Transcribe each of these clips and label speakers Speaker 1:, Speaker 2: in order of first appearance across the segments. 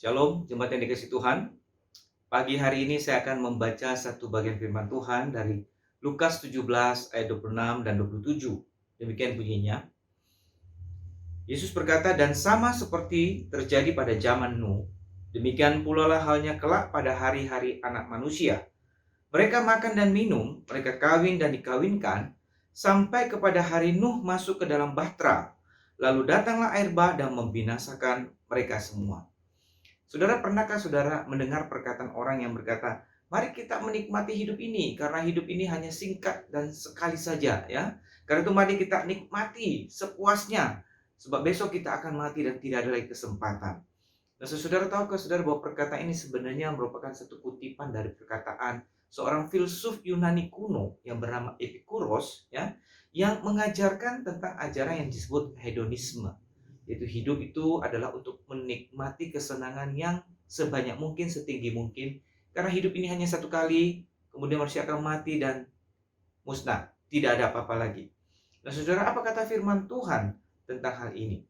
Speaker 1: Shalom, jemaat yang dikasihi Tuhan. Pagi hari ini saya akan membaca satu bagian firman Tuhan dari Lukas 17 ayat 26 dan 27. Demikian bunyinya. Yesus berkata, "Dan sama seperti terjadi pada zaman Nuh, demikian pula lah halnya kelak pada hari-hari Anak Manusia. Mereka makan dan minum, mereka kawin dan dikawinkan, sampai kepada hari Nuh masuk ke dalam bahtera. Lalu datanglah air bah dan membinasakan mereka semua." Saudara, pernahkah saudara mendengar perkataan orang yang berkata, "Mari kita menikmati hidup ini, karena hidup ini hanya singkat dan sekali saja, ya. Karena itu mari kita nikmati sepuasnya, sebab besok kita akan mati dan tidak ada lagi kesempatan." Nah, saudara tahukah saudara bahwa perkataan ini sebenarnya merupakan satu kutipan dari perkataan seorang filsuf Yunani kuno yang bernama Epikuros, ya, yang mengajarkan tentang ajaran yang disebut hedonisme. Yaitu hidup itu adalah untuk menikmati kesenangan yang sebanyak mungkin, setinggi mungkin. Karena hidup ini hanya satu kali, kemudian manusia akan mati dan musnah. Tidak ada apa-apa lagi. Nah, saudara, apa kata firman Tuhan tentang hal ini?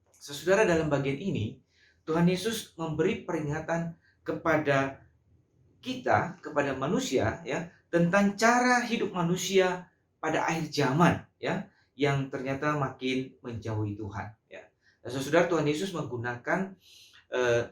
Speaker 1: Saudara, dalam bagian ini, Tuhan Yesus memberi peringatan kepada kita, kepada manusia, ya, tentang cara hidup manusia pada akhir zaman, ya, yang ternyata makin menjauhi Tuhan, ya. Nah, saudara, Tuhan Yesus menggunakan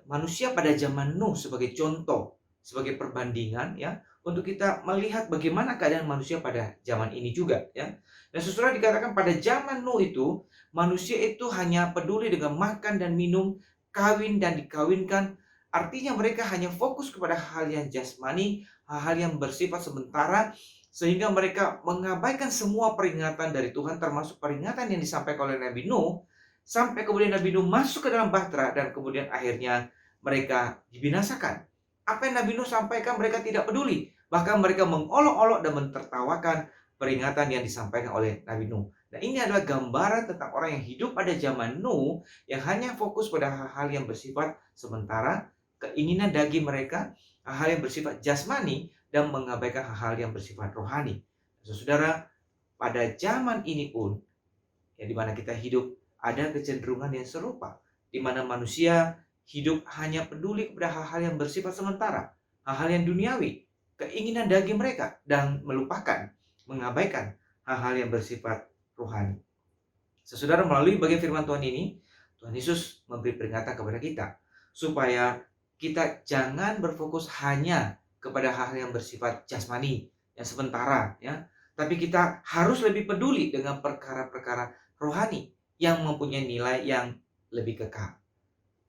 Speaker 1: manusia pada zaman Nuh sebagai contoh, sebagai perbandingan, ya, untuk kita melihat bagaimana keadaan manusia pada zaman ini juga, ya. Dan saudara, dikatakan pada zaman Nuh itu manusia itu hanya peduli dengan makan dan minum, kawin dan dikawinkan. Artinya mereka hanya fokus kepada hal yang jasmani, hal-hal yang bersifat sementara, sehingga mereka mengabaikan semua peringatan dari Tuhan, termasuk peringatan yang disampaikan oleh Nabi Nuh. Sampai kemudian Nabi Nuh masuk ke dalam bahtera dan kemudian akhirnya mereka dibinasakan. Apa yang Nabi Nuh sampaikan mereka tidak peduli. Bahkan mereka mengolok-olok dan mentertawakan peringatan yang disampaikan oleh Nabi Nuh. Nah, ini adalah gambaran tentang orang yang hidup pada zaman Nuh yang hanya fokus pada hal-hal yang bersifat sementara, keinginan daging mereka, hal-hal yang bersifat jasmani, dan mengabaikan hal-hal yang bersifat rohani. Saudara, pada zaman ini pun, ya, di mana kita hidup, ada kecenderungan yang serupa, di mana manusia hidup hanya peduli kepada hal-hal yang bersifat sementara, hal-hal yang duniawi, keinginan daging mereka, dan melupakan, mengabaikan hal-hal yang bersifat rohani. Saudara, melalui bagian firman Tuhan ini, Tuhan Yesus memberi peringatan kepada kita, supaya kita jangan berfokus hanya kepada hal-hal yang bersifat jasmani, yang sementara, ya. Tapi kita harus lebih peduli dengan perkara-perkara rohani yang mempunyai nilai yang lebih kekal.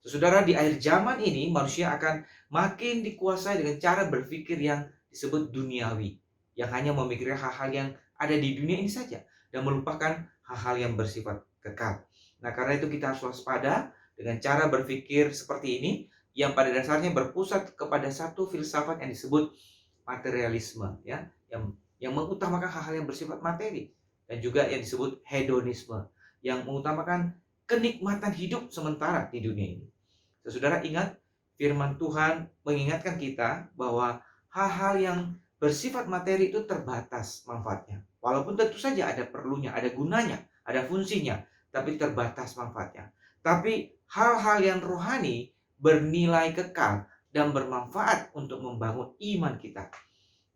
Speaker 1: Saudara, di akhir zaman ini manusia akan makin dikuasai dengan cara berpikir yang disebut duniawi, yang hanya memikirkan hal-hal yang ada di dunia ini saja dan melupakan hal-hal yang bersifat kekal. Nah, karena itu kita harus waspada dengan cara berpikir seperti ini yang pada dasarnya berpusat kepada satu filsafat yang disebut materialisme, ya, yang mengutamakan hal-hal yang bersifat materi, dan juga yang disebut hedonisme yang mengutamakan kenikmatan hidup sementara di dunia ini. Saudara, ingat firman Tuhan mengingatkan kita bahwa hal-hal yang bersifat materi itu terbatas manfaatnya. Walaupun tentu saja ada perlunya, ada gunanya, ada fungsinya, tapi terbatas manfaatnya. Tapi hal-hal yang rohani bernilai kekal dan bermanfaat untuk membangun iman kita.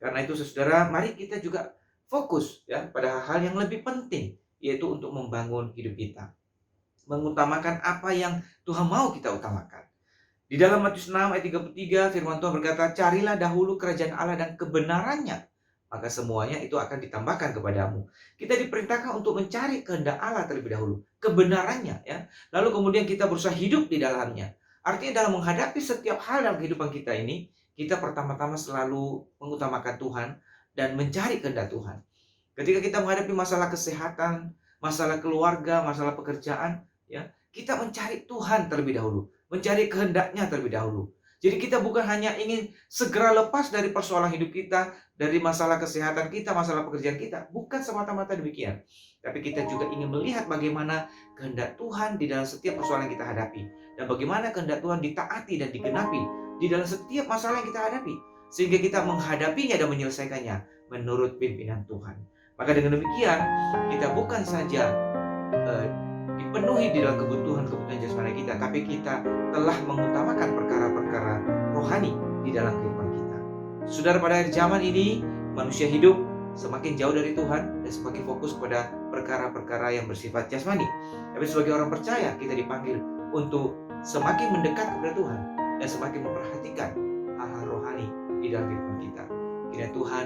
Speaker 1: Karena itu, saudara, mari kita juga fokus, ya, pada hal-hal yang lebih penting, yaitu untuk membangun hidup kita, mengutamakan apa yang Tuhan mau kita utamakan. Di dalam Matius 6 ayat 33 firman Tuhan berkata, "Carilah dahulu kerajaan Allah dan kebenarannya, maka semuanya itu akan ditambahkan kepadamu." Kita diperintahkan untuk mencari kehendak Allah terlebih dahulu, kebenarannya, ya. Lalu kemudian kita berusaha hidup di dalamnya. Artinya dalam menghadapi setiap hal dalam kehidupan kita ini, kita pertama-tama selalu mengutamakan Tuhan dan mencari kehendak Tuhan. Ketika kita menghadapi masalah kesehatan, masalah keluarga, masalah pekerjaan, ya, kita mencari Tuhan terlebih dahulu, mencari kehendaknya terlebih dahulu. Jadi kita bukan hanya ingin segera lepas dari persoalan hidup kita, dari masalah kesehatan kita, masalah pekerjaan kita. Bukan semata-mata demikian. Tapi kita juga ingin melihat bagaimana kehendak Tuhan di dalam setiap persoalan yang kita hadapi. Dan bagaimana kehendak Tuhan ditaati dan digenapi di dalam setiap masalah yang kita hadapi. Sehingga kita menghadapinya dan menyelesaikannya menurut pimpinan Tuhan. Maka dengan demikian, kita bukan saja penuhi di dalam kebutuhan jasmani kita, tapi kita telah mengutamakan perkara-perkara rohani di dalam kehidupan kita. Saudara, pada akhir zaman ini manusia hidup semakin jauh dari Tuhan dan semakin fokus pada perkara-perkara yang bersifat jasmani. Tapi sebagai orang percaya, kita dipanggil untuk semakin mendekat kepada Tuhan dan semakin memperhatikan hal-hal rohani di dalam kehidupan kita. Kiranya Tuhan